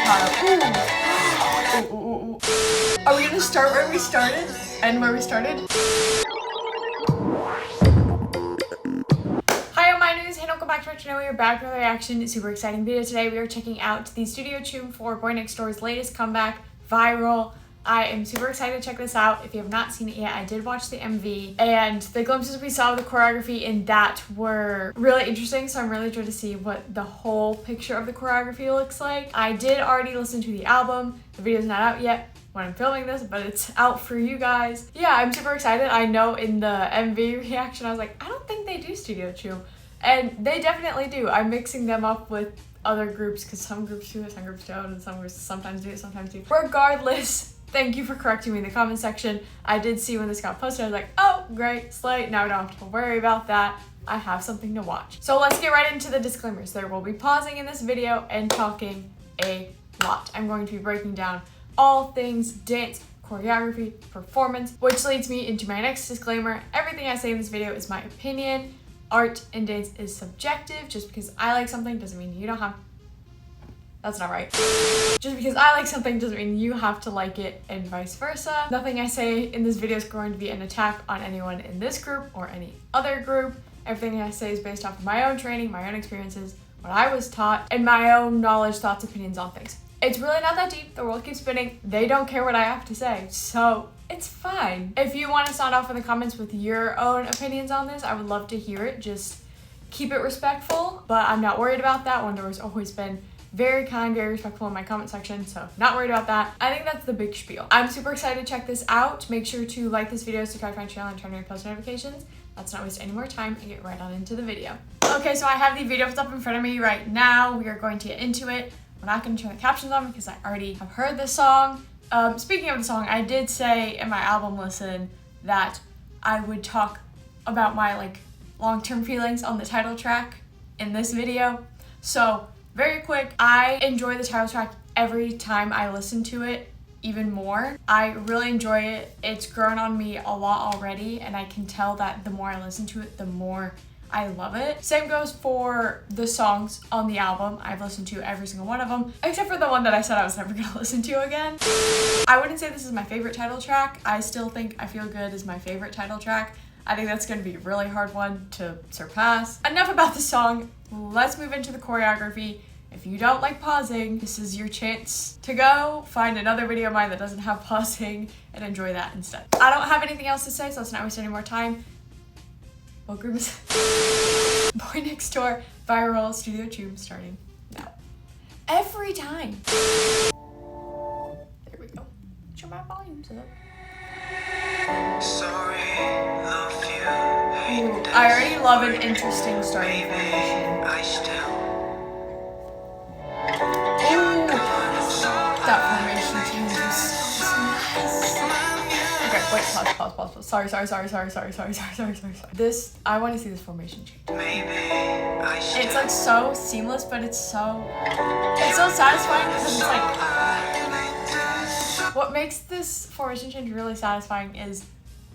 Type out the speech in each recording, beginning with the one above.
Ooh. Ooh. Are we gonna start where we started? End where we started? Hi, my name is Hannah. Welcome back to my channel. We are back with a reaction. Super exciting video today. We are checking out the studio CHOOM for BOYNEXTDOOR's latest comeback, Viral. I am super excited to check this out. If you have not seen it yet, I did watch the MV, and the glimpses we saw of the choreography in that were really interesting, so I'm really eager to see what the whole picture of the choreography looks like. I did already listen to the album. The video's not out yet when I'm filming this, but it's out for you guys. Yeah, I'm super excited. I know in the MV reaction, I was like, I don't think they do studio CHOOM, and they definitely do. I'm mixing them up with other groups because some groups do it, some groups don't, and some groups sometimes do it, sometimes do. Regardless, thank you for correcting me in the comment section. I did see when this got posted, I was like, oh, great, slay. Now I don't have to worry about that. I have something to watch. So let's get right into the disclaimers. There will be pausing in this video and talking a lot. I'm going to be breaking down all things dance, choreography, performance, which leads me into my next disclaimer. Everything I say in this video is my opinion. Art and dance is subjective. Just because I like something doesn't mean you don't have. That's not right. Just because I like something doesn't mean you have to like it, and vice versa. Nothing I say in this video is going to be an attack on anyone in this group or any other group. Everything I say is based off of my own training, my own experiences, what I was taught, and my own knowledge, thoughts, opinions on things. It's really not that deep. The world keeps spinning. They don't care what I have to say, so it's fine. If you want to sound off in the comments with your own opinions on this, I would love to hear it. Just keep it respectful, but I'm not worried about that. Wonder's always been very kind, very respectful in my comment section, so not worried about that. I think that's the big spiel. I'm super excited to check this out. Make sure to like this video, subscribe to my channel, and turn on your post notifications. Let's not waste any more time and get right on into the video. Okay, so I have the video up in front of me right now. We are going to get into it. We're not going to turn the captions on because I already have heard this song. Speaking of the song, I did say in my album listen that I would talk about my long-term feelings on the title track in this video. So very quick, I enjoy the title track every time I listen to it even more. I really enjoy it. It's grown on me a lot already, and I can tell that the more I listen to it, the more I love it. Same goes for the songs on the album. I've listened to every single one of them, except for the one that I said I was never gonna listen to again. I wouldn't say this is my favorite title track. I still think I Feel Good is my favorite title track. I think that's gonna be a really hard one to surpass. Enough about the song. Let's move into the choreography. If you don't like pausing, this is your chance to go find another video of mine that doesn't have pausing and enjoy that instead. I don't have anything else to say, so let's not waste any more time. What group is it? BOYNEXTDOOR Viral Studio CHOOM starting now. Every time. There we go. Turn my volumes up. Sorry, love you. Ooh, I already love an interesting starting formation. That formation changes. Okay, wait, pause. Sorry. This, I want to see this formation change. It's like so seamless, but it's so satisfying because it's like, what makes this formation change really satisfying is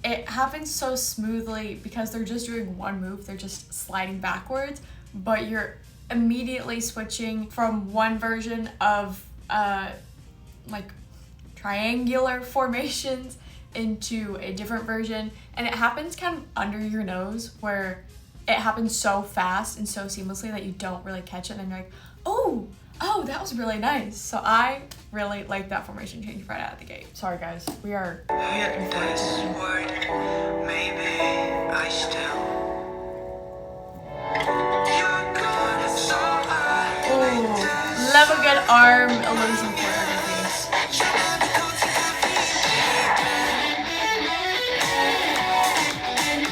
it happens so smoothly because they're just doing one move, they're just sliding backwards, but you're immediately switching from one version of triangular formations into a different version, and it happens kind of under your nose where it happens so fast and so seamlessly that you don't really catch it, and then you're like, oh, that was really nice. So I really like that formation change right out of the gate. Sorry guys, we are in for it today. Love a good arm illusion choreography.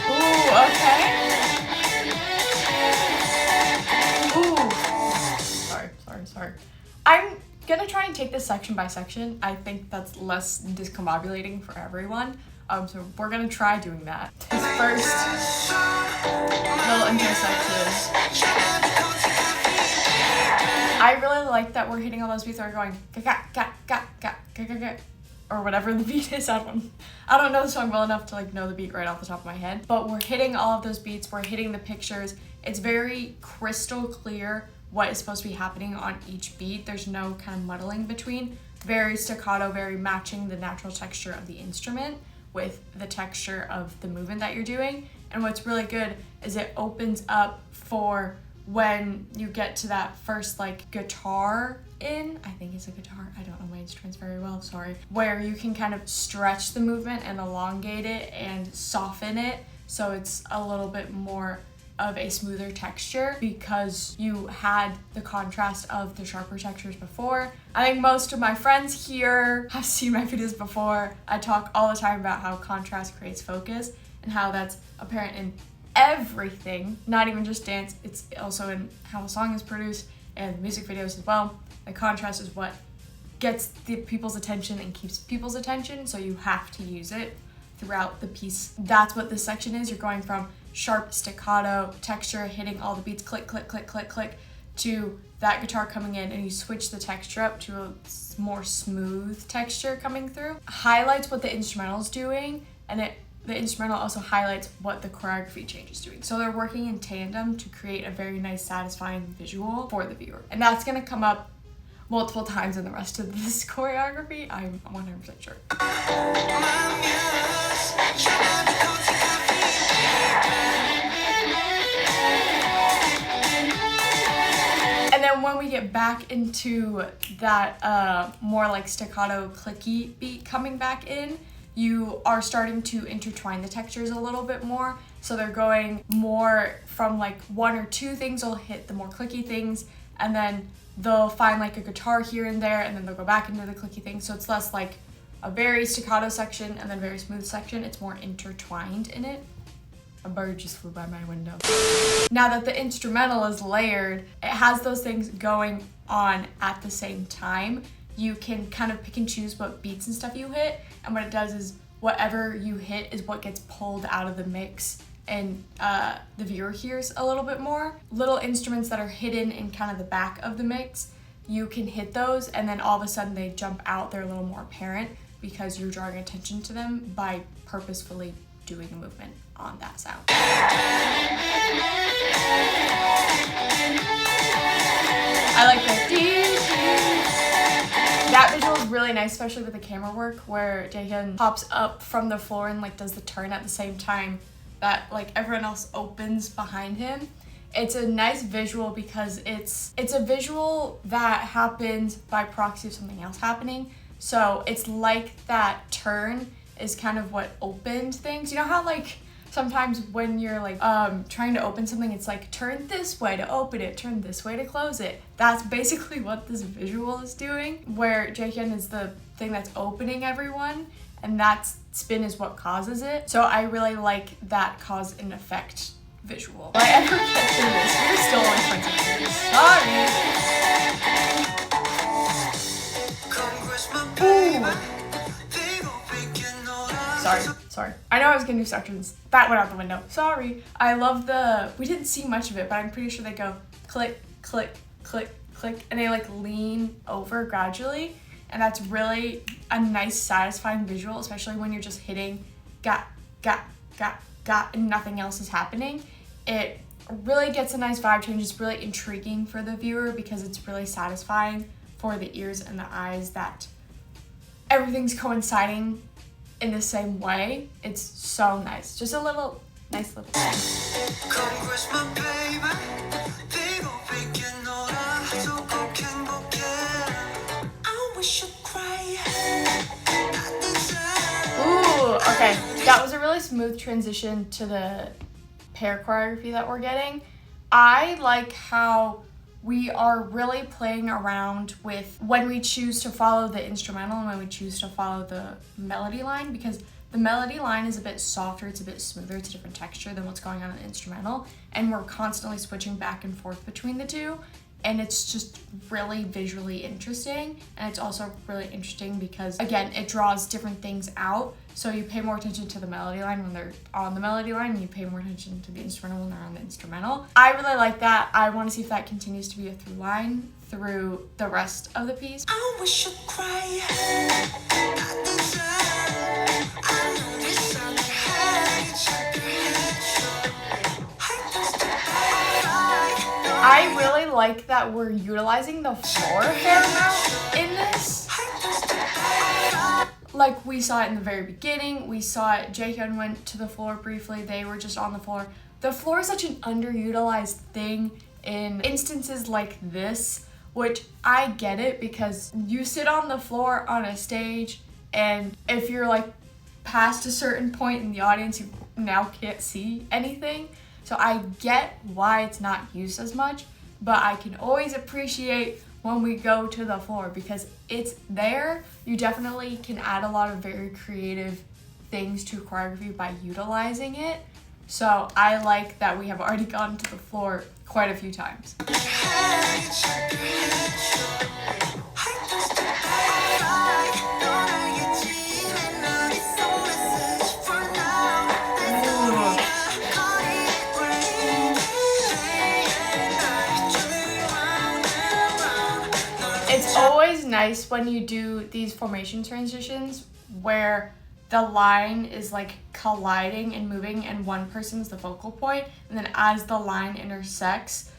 Ooh, okay. Ooh. Sorry. I'm gonna try and take this section by section. I think that's less discombobulating for everyone. So we're gonna try doing that. This first little intro section. I really like that we're hitting all those beats that are going ga, or whatever the beat is. I don't know the song well enough to know the beat right off the top of my head, but we're hitting all of those beats. We're hitting the pictures. It's very crystal clear what is supposed to be happening on each beat. There's no kind of muddling between. Very staccato, very matching the natural texture of the instrument with the texture of the movement that you're doing. And what's really good is it opens up for when you get to that first like guitar in, I think it's a guitar, I don't know my instruments very well, sorry, where you can kind of stretch the movement and elongate it and soften it so it's a little bit more of a smoother texture because you had the contrast of the sharper textures before. I think most of my friends here have seen my videos before. I talk all the time about how contrast creates focus and how that's apparent in everything, not even just dance, it's also in how a song is produced and music videos as well. The contrast is what gets the people's attention and keeps people's attention, so you have to use it throughout the piece. That's what this section is. You're going from sharp staccato texture hitting all the beats, click, click, click, click, click, to that guitar coming in, and you switch the texture up to a more smooth texture coming through. Highlights what the instrumental is doing, and the instrumental also highlights what the choreography change is doing. So they're working in tandem to create a very nice, satisfying visual for the viewer. And that's gonna come up multiple times in the rest of this choreography, I'm 100% sure. And then when we get back into that more like staccato clicky beat coming back in, you are starting to intertwine the textures a little bit more. So they're going more from like one or two things will hit the more clicky things, and then they'll find like a guitar here and there, and then they'll go back into the clicky thing. So it's less like a very staccato section and then very smooth section. It's more intertwined in it. A bird just flew by my window. Now that the instrumental is layered, it has those things going on at the same time. You can kind of pick and choose what beats and stuff you hit, and what it does is whatever you hit is what gets pulled out of the mix, and the viewer hears a little bit more. Little instruments that are hidden in kind of the back of the mix, you can hit those and then all of a sudden they jump out. They're a little more apparent because you're drawing attention to them by purposefully doing a movement on that sound. I like that visual is really nice, especially with the camera work where Jaehyun pops up from the floor and like does the turn at the same time that like everyone else opens behind him. It's a nice visual because it's a visual that happens by proxy of something else happening. So it's like that turn is kind of what opened things. You know how like sometimes when you're like trying to open something, it's like turn this way to open it, turn this way to close it. That's basically what this visual is doing, where Jaehyun is the thing that's opening everyone, and that spin is what causes it. So I really like that cause and effect visual. Will I ever get through this? We're still on 20 minutes. Sorry. Sorry. I know I was gonna do sections. That went out the window. Sorry. I love we didn't see much of it, but I'm pretty sure they go click, click, click, click, and they like lean over gradually. And that's really a nice, satisfying visual, especially when you're just hitting got, and nothing else is happening. It really gets a nice vibe change. It's really intriguing for the viewer because it's really satisfying for the ears and the eyes that everything's coinciding in the same way. It's so nice. Just a little, nice little thing. Ooh, okay. That was a really smooth transition to the pair choreography that we're getting. I like how we are really playing around with when we choose to follow the instrumental and when we choose to follow the melody line, because the melody line is a bit softer, it's a bit smoother, it's a different texture than what's going on in the instrumental, and we're constantly switching back and forth between the two, and it's just really visually interesting. And it's also really interesting because, again, it draws different things out. So you pay more attention to the melody line when they're on the melody line, and you pay more attention to the instrumental when they're on the instrumental. I really like that. I want to see if that continues to be a through line through the rest of the piece. I wish you'd cry. I really like that we're utilizing the floor a fair amount in this. Like we saw it in the very beginning. We saw it, Jaehyun went to the floor briefly. They were just on the floor. The floor is such an underutilized thing in instances like this, which I get it because you sit on the floor on a stage, and if you're like past a certain point in the audience, you now can't see anything. So I get why it's not used as much, but I can always appreciate when we go to the floor because it's there. You definitely can add a lot of very creative things to choreography by utilizing it. So I like that we have already gone to the floor quite a few times. It's always nice when you do these formation transitions where the line is like colliding and moving and one person's the focal point, and then as the line intersects,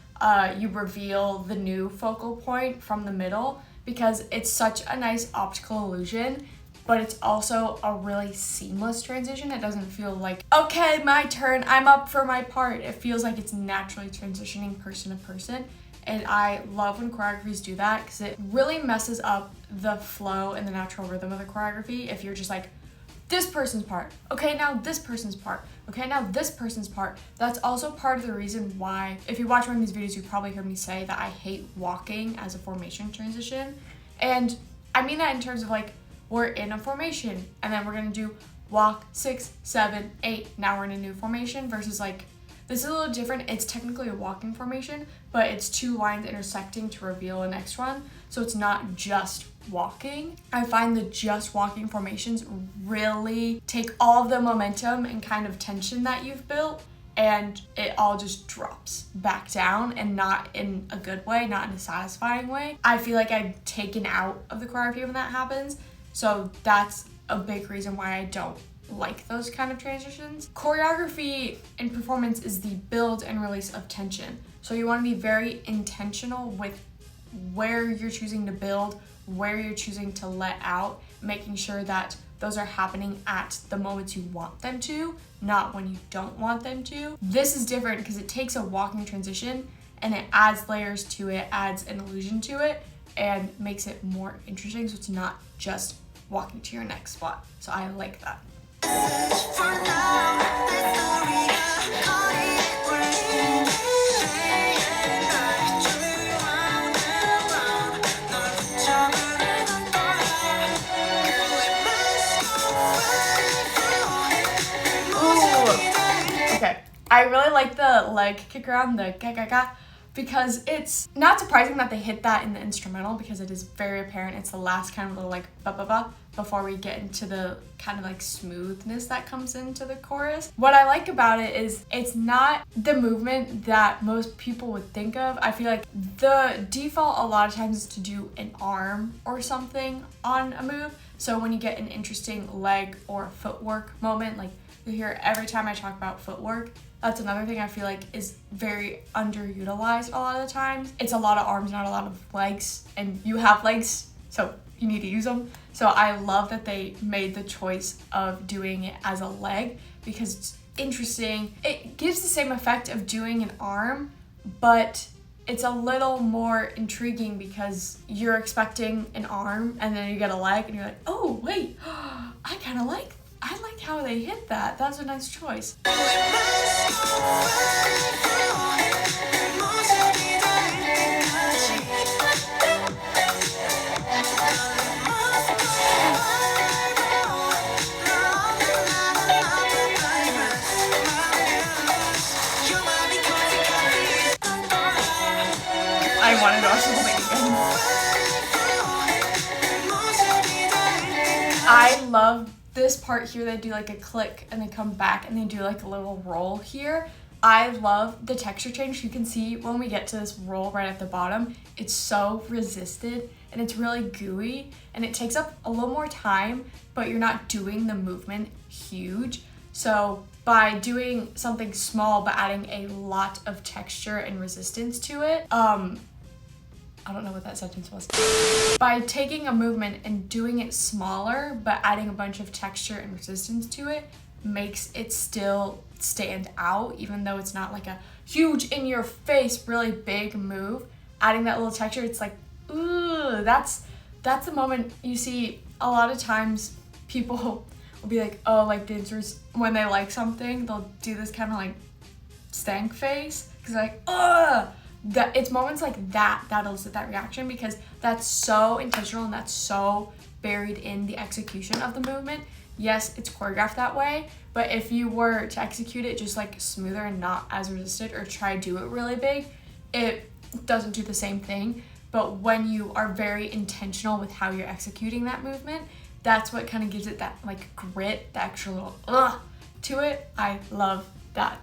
you reveal the new focal point from the middle, because it's such a nice optical illusion, but it's also a really seamless transition. It doesn't feel like, okay, my turn, I'm up for my part. It feels like it's naturally transitioning person to person. And I love when choreographies do that because it really messes up the flow and the natural rhythm of the choreography. If you're just like, this person's part, okay, now this person's part, okay, now this person's part. That's also part of the reason why, if you watch one of these videos, you probably heard me say that I hate walking as a formation transition. And I mean that in terms of like, we're in a formation and then we're gonna do walk 6, 7, 8. Now we're in a new formation versus like, this is a little different. It's technically a walking formation, but it's two lines intersecting to reveal a next one. So it's not just walking. I find the just walking formations really take all of the momentum and kind of tension that you've built, and it all just drops back down, and not in a good way, not in a satisfying way. I feel like I'm taken out of the choreography when that happens. So that's a big reason why I don't like those kind of transitions. Choreography and performance is the build and release of tension. So you want to be very intentional with where you're choosing to build, where you're choosing to let out, making sure that those are happening at the moments you want them to, not when you don't want them to. This is different because it takes a walking transition and it adds layers to it, adds an illusion to it, and makes it more interesting. So it's not just walking to your next spot. So I like that. Okay, I really like the leg kick around, the ga-ga-ga, because it's not surprising that they hit that in the instrumental because it is very apparent. It's the last kind of little like ba-ba-ba before we get into the kind of like smoothness that comes into the chorus. What I like about it is it's not the movement that most people would think of. I feel like the default a lot of times is to do an arm or something on a move. So when you get an interesting leg or footwork moment, like you hear every time I talk about footwork, that's another thing I feel like is very underutilized a lot of the times. It's a lot of arms, not a lot of legs, and you have legs, so you need to use them. So I love that they made the choice of doing it as a leg because it's interesting. It gives the same effect of doing an arm, but it's a little more intriguing because you're expecting an arm and then you get a leg and you're like, oh wait, I like how they hit that. That's a nice choice. I wanted to watch the whole thing again. I love this part here. They do like a click and they come back and they do like a little roll here. I love the texture change. You can see when we get to this roll right at the bottom, it's so resisted and it's really gooey and it takes up a little more time, but you're not doing the movement huge. So by doing something small but adding a lot of texture and resistance to it, I don't know what that sentence was. By taking a movement and doing it smaller but adding a bunch of texture and resistance to it makes it still stand out, even though it's not like a huge in your face really big move. Adding that little texture, it's like, ooh, that's the moment you see a lot of times people will be like, oh, like dancers, when they like something, they'll do this kind of like stank face, because like, ugh. That it's moments like that elicit that reaction, because that's so intentional and that's so buried in the execution of the movement. Yes, it's choreographed that way, but if you were to execute it just like smoother and not as resisted, or try to do it really big, it doesn't do the same thing. But when you are very intentional with how you're executing that movement, that's what kind of gives it that like grit, the extra little to it. I love that.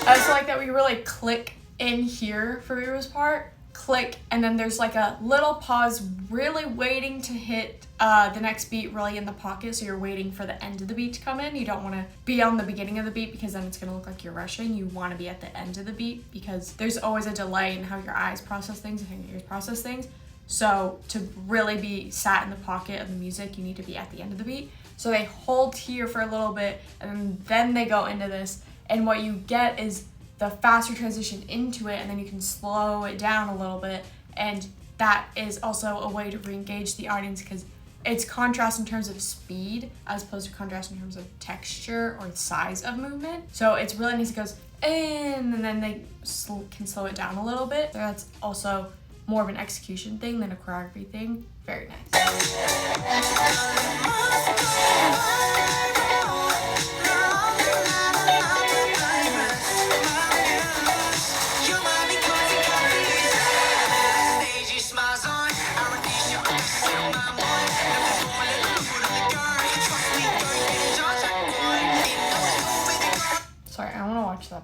I also like that we really click in here for Rira's part. Click, and then there's like a little pause, really waiting to hit the next beat really in the pocket, so you're waiting for the end of the beat to come in. You don't want to be on the beginning of the beat, because then it's going to look like you're rushing. You want to be at the end of the beat, because there's always a delay in how your eyes process things and how your ears process things. So to really be sat in the pocket of the music, you need to be at the end of the beat. So they hold here for a little bit, and then they go into this, and what you get is the faster transition into it, and then you can slow it down a little bit, and that is also a way to re-engage the audience, because it's contrast in terms of speed as opposed to contrast in terms of texture or size of movement. So it's really nice. It goes in, and then they can slow it down a little bit. So that's also more of an execution thing than a choreography thing. Very nice. Sorry, I want to watch that.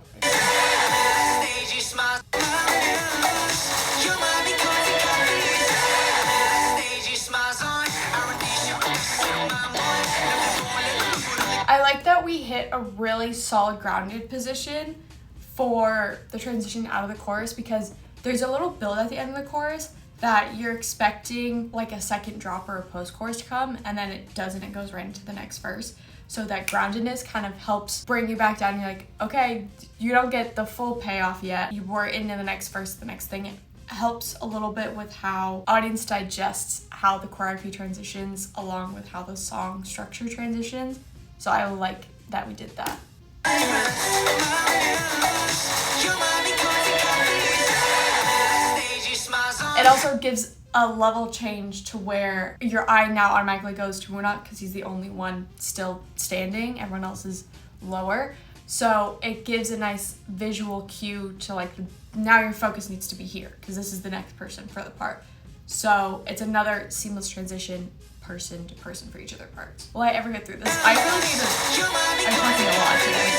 I like that we hit a really solid grounded position for the transition out of the chorus, because there's a little build at the end of the chorus that you're expecting like a second drop or a post-chorus to come, and then it doesn't. It goes right into the next verse. So that groundedness kind of helps bring you back down. You're like, okay, you don't get the full payoff yet. You were into the next verse, the next thing. It helps a little bit with how audience digests how the choreography transitions along with how the song structure transitions. So I like that we did that. It also gives a level change to where your eye now automatically goes to Wunat, because he's the only one still standing. Everyone else is lower. So it gives a nice visual cue to like, now your focus needs to be here, because this is the next person for the part. So it's another seamless transition, person to person for each of their parts. Will I ever get through this? I really need this. I'm talking a lot today.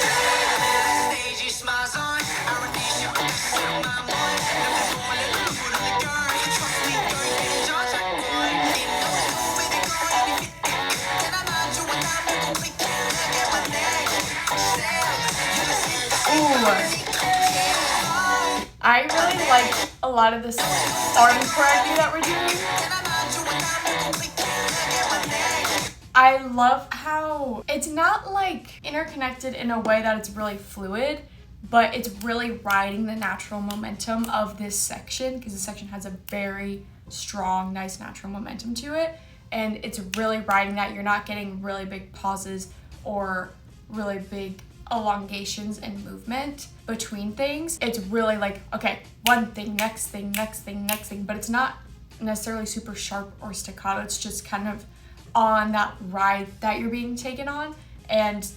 I really like a lot of this arm choreography that we're doing. I love how it's not like interconnected in a way that it's really fluid, but it's really riding the natural momentum of this section, because this section has a very strong, nice natural momentum to it, and it's really riding that. You're not getting really big pauses or really big elongations and movement between things. It's really like, okay, one thing, next thing, next thing, next thing, but it's not necessarily super sharp or staccato. It's just kind of on that ride that you're being taken on, and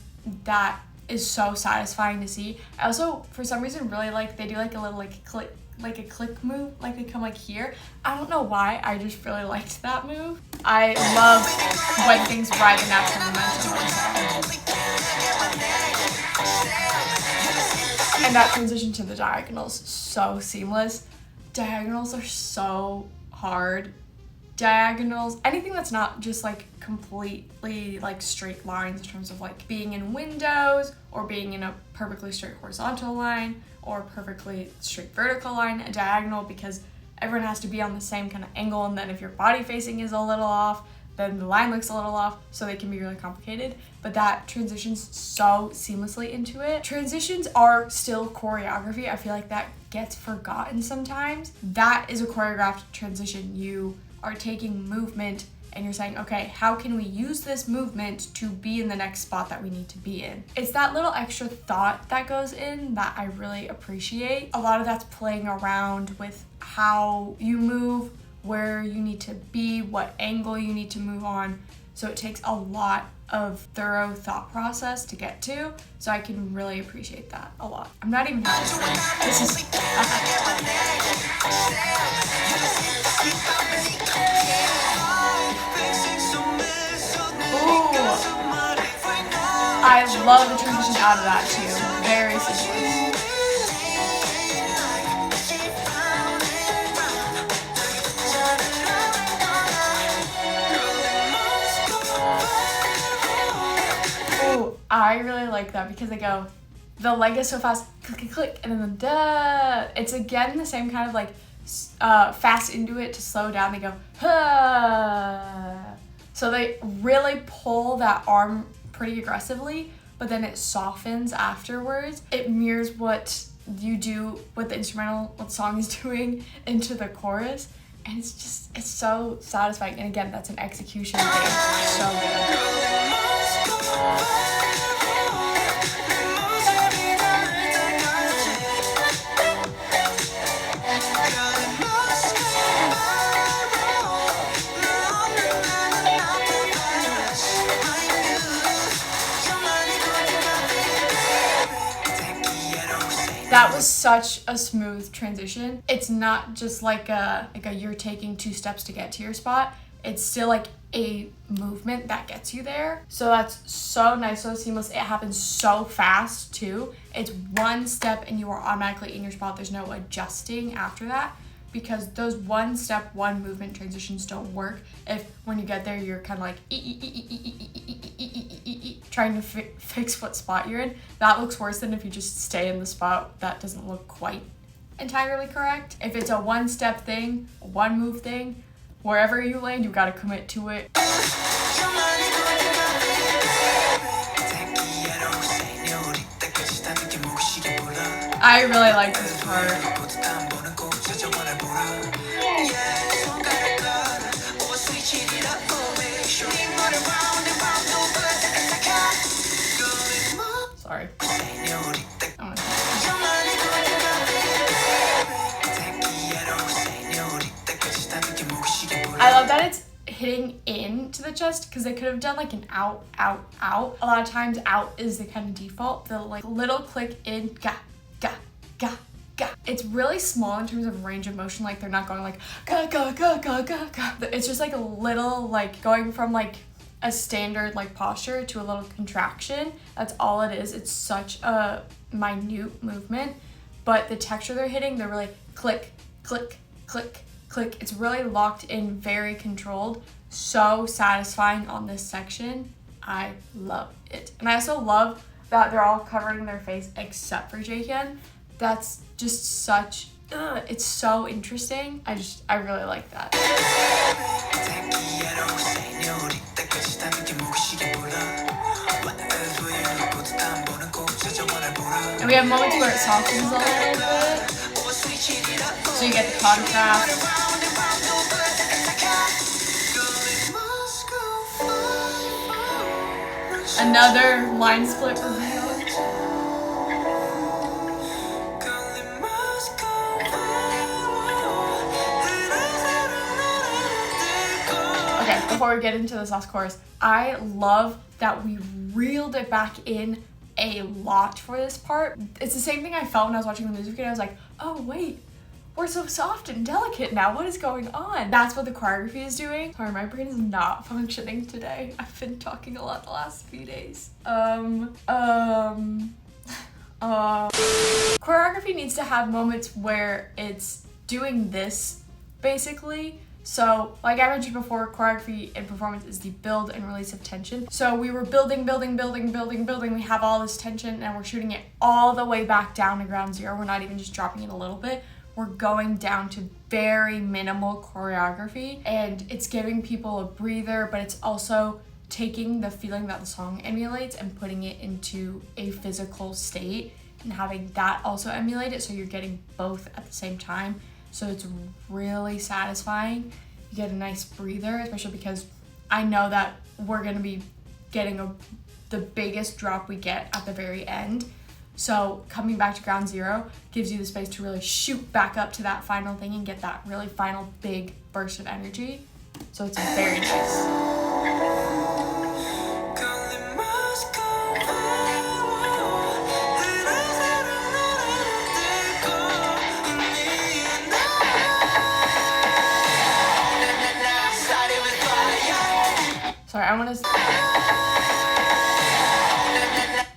that is so satisfying to see. I also, for some reason, really like they do like a little like click, like a click move, like they come like here. I don't know why, I just really liked that move. I love when things ride the natural momentum of the song. And that transition to the diagonals, so seamless. Diagonals are so hard. Diagonals, anything that's not just like completely like straight lines in terms of like being in windows or being in a perfectly straight horizontal line or perfectly straight vertical line, a diagonal, because everyone has to be on the same kind of angle, and then if your body facing is a little off, then the line looks a little off, so they can be really complicated. But that transitions so seamlessly into it. Transitions are still choreography. I feel like that gets forgotten sometimes. That is a choreographed transition. You are taking movement and you're saying, okay, how can we use this movement to be in the next spot that we need to be in? It's that little extra thought that goes in that I really appreciate. A lot of that's playing around with how you move, where you need to be, what angle you need to move on. So it takes a lot of thorough thought process to get to. So I can really appreciate that a lot. I'm not even this is I love the transition out of that too. Very seamless. Ooh, I really like that because they go, the leg is so fast, click, click, click, and then the duh. It's again the same kind of like fast into it to slow down. They go, huh. So they really pull that arm pretty aggressively, but then it softens afterwards. It mirrors what you do, what the instrumental, what the song is doing into the chorus. And it's so satisfying. And again, that's an execution thing. So good. That was such a smooth transition. It's not just like a you're taking 2 steps to get to your spot. It's still like a movement that gets you there. So that's so nice, so seamless. It happens so fast too. It's 1 step and you are automatically in your spot. There's no adjusting after that, because those 1 step, 1 movement transitions don't work if when you get there you're kind of like trying to fix what spot you're in. That looks worse than if you just stay in the spot that doesn't look quite entirely correct. If it's a 1 step thing, a 1 move thing, wherever you land, you gotta commit to it. I really like this part. Sorry. I love that it's hitting into the chest, because they could have done like an out, out, out. A lot of times out is the kind of default. The like little click in, ga, ga, ga, ga. It's really small in terms of range of motion. Like they're not going like ga, ga, ga, ga, ga, ga. It's just like a little like going from like a standard like posture to a little contraction. That's all it is. It's such a minute movement, but the texture they're hitting, they're really click, click, click, click. It's really locked in, very controlled. So satisfying on this section. I love it. And I also love that they're all covering their face except for Jaehyun. That's just such, it's so interesting. I really like that. And we have moments where it softens a little bit, so you get the contrast. Another line split reveal. Okay, before we get into this last chorus, I love that we reeled it back in a lot for this part. It's the same thing I felt when I was watching the music video. I was like, oh wait, we're so soft and delicate now. What is going on? That's what the choreography is doing. Sorry, my brain is not functioning today. I've been talking a lot the last few days. Choreography needs to have moments where it's doing this, basically. So, like I mentioned before, choreography and performance is the build and release of tension. So we were building. We have all this tension and we're shooting it all the way back down to ground zero. We're not even just dropping it a little bit. We're going down to very minimal choreography, and it's giving people a breather, but it's also taking the feeling that the song emulates and putting it into a physical state and having that also emulate it, so you're getting both at the same time. So it's really satisfying. You get a nice breather, especially because I know that we're gonna be getting the biggest drop we get at the very end. So coming back to ground zero gives you the space to really shoot back up to that final thing and get that really final big burst of energy. So it's very nice. Sorry, I want to...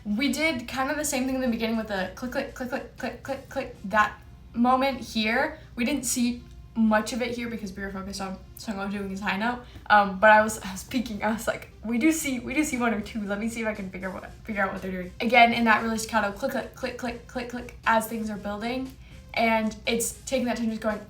We did kind of the same thing in the beginning with the click, click, click, click, click, click, click. That moment here, we didn't see much of it here because we were focused on Sungho doing his high note. But I was peeking. I was like, we do see one or two. Let me see if I can figure out what they're doing. Again, in that really staccato click, click, click, click, click, click, as things are building, and it's taking that time, just going.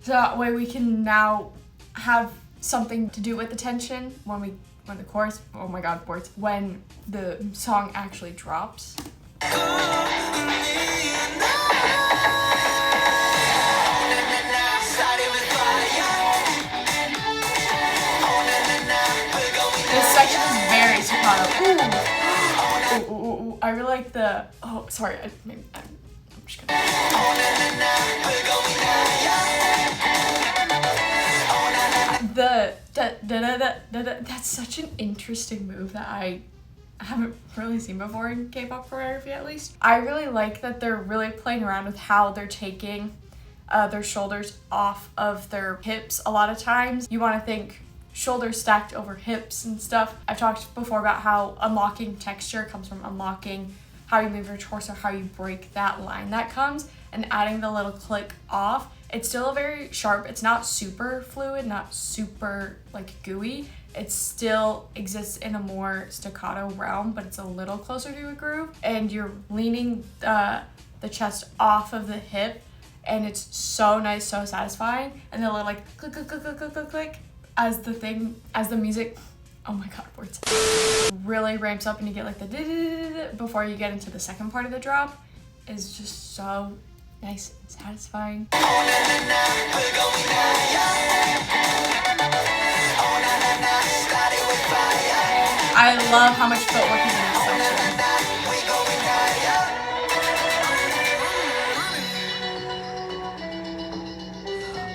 So that way we can now have something to do with the tension when the chorus, oh my god, words, when the song actually drops. This section is very staccato. Ooh. I really like the, oh, sorry, I'm just gonna. That's such an interesting move that I haven't really seen before in K-pop choreography, at least. I really like that they're really playing around with how they're taking their shoulders off of their hips. A lot of times you want to think shoulders stacked over hips and stuff. I've talked before about how unlocking texture comes from unlocking how you move your torso, how you break that line that comes, and adding the little click off. It's still very sharp. It's not super fluid, not super like gooey. It still exists in a more staccato realm, but it's a little closer to a groove. And you're leaning the chest off of the hip, and it's so nice, so satisfying. And the little like click, click, click, click, click, click, click as the music, oh my god, words, really ramps up and you get like the before you get into the second part of the drop is just so nice and satisfying. I love how much footwork is in this section.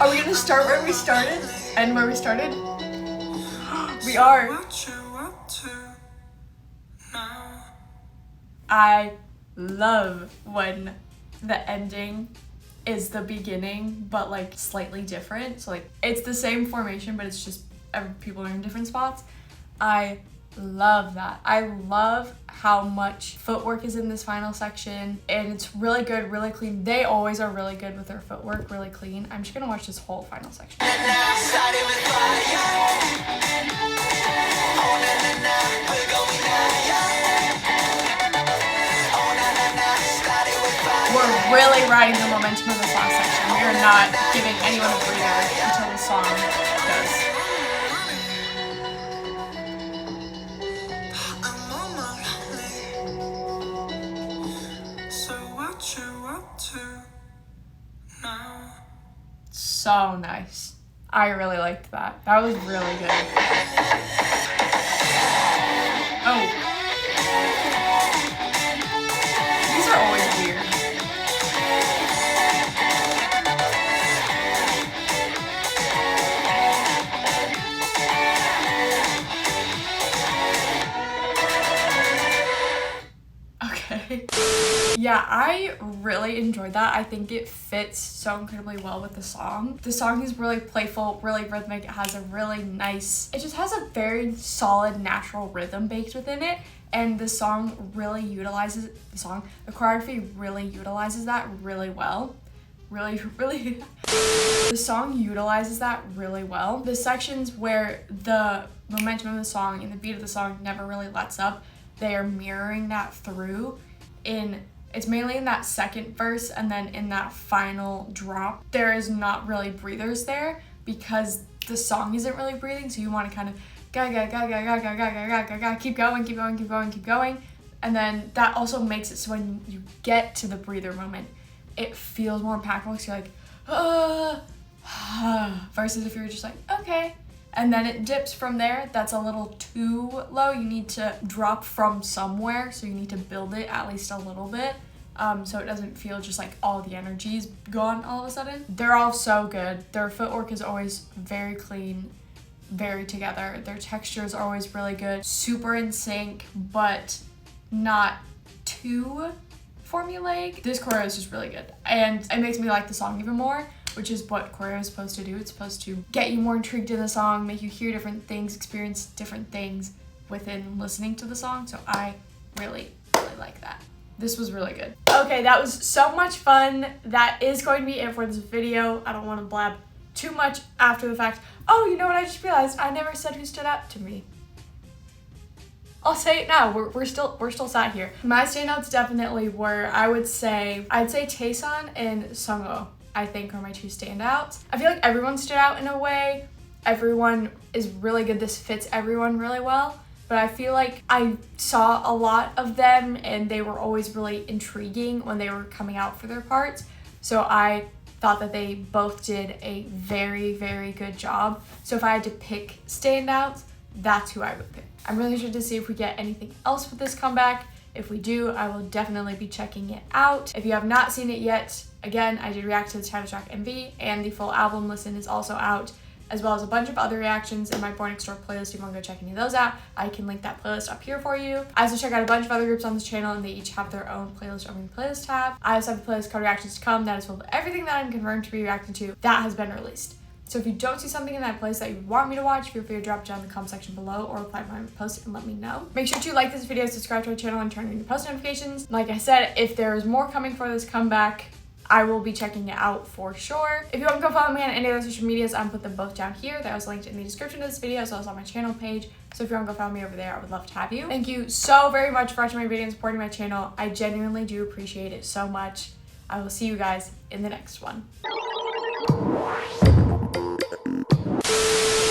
Are we gonna start where we started? End where we started? We are. I love when the ending is the beginning, but like slightly different. So like it's the same formation, but it's just people are in different spots. I love that. I love how much footwork is in this final section, and it's really good, really clean. They always are really good with their footwork, really clean. I'm just gonna watch this whole final section. We're really riding the momentum of this last section. We are not giving anyone a breather until the song does. So nice. I really liked that. That was really good. Oh. These are always weird. Okay. Yeah, I really enjoyed that. I think it fits so incredibly well with the song. The song is really playful, really rhythmic. It has a really nice, it just has a very solid natural rhythm baked within it. And the song really utilizes, the choreography really utilizes that really well. The song utilizes that really well. The sections where the momentum of the song and the beat of the song never really lets up, they are mirroring that through it's mainly in that second verse, and then in that final drop, there is not really breathers there because the song isn't really breathing, so you want to kind of keep going. And then that also makes it so when you get to the breather moment, it feels more impactful because you're like, versus if you're just like, okay. And then it dips from there. That's a little too low. You need to drop from somewhere, so you need to build it at least a little bit. So it doesn't feel just like all the energy is gone all of a sudden. They're all so good. Their footwork is always very clean, very together. Their textures are always really good, super in sync, but not too formulaic. This choreo is just really good, and it makes me like the song even more, which is what choreo is supposed to do. It's supposed to get you more intrigued in the song, make you hear different things, experience different things within listening to the song. So I really like that. This was really good. Okay, that was so much fun. That is going to be it for this video. I don't want to blab too much after the fact. Oh, you know what I just realized? I never said who stood out to me. I'll say it now. We're still sat here. My standouts definitely were, I'd say Taesan and Sungho, I think, are my two standouts. I feel like everyone stood out in a way. Everyone is really good. This fits everyone really well. But I feel like I saw a lot of them and they were always really intriguing when they were coming out for their parts. So I thought that they both did a very good job. So if I had to pick standouts, that's who I would pick. I'm really interested to see if we get anything else with this comeback. If we do, I will definitely be checking it out. If you have not seen it yet, again, I did react to the title track MV, and the full album listen is also out, as well as a bunch of other reactions in my BOYNEXTDOOR playlist. If you want to go check any of those out, I can link that playlist up here for you. I also check out a bunch of other groups on this channel, and they each have their own playlist over in the playlist tab. I also have a playlist called Reactions to Come that is full of everything that I'm confirmed to be reacting to that has been released. So if you don't see something in that playlist that you want me to watch, feel free to drop it down in the comment section below or reply to my post and let me know. Make sure to like this video, subscribe to our channel, and turn on your post notifications. Like I said, if there is more coming for this comeback, I will be checking it out for sure. If you want to go follow me on any other social medias, I'm put them both down here. They're also linked in the description of this video, as well as on my channel page. So if you want to go follow me over there, I would love to have you. Thank you so very much for watching my video and supporting my channel. I genuinely do appreciate it so much. I will see you guys in the next one.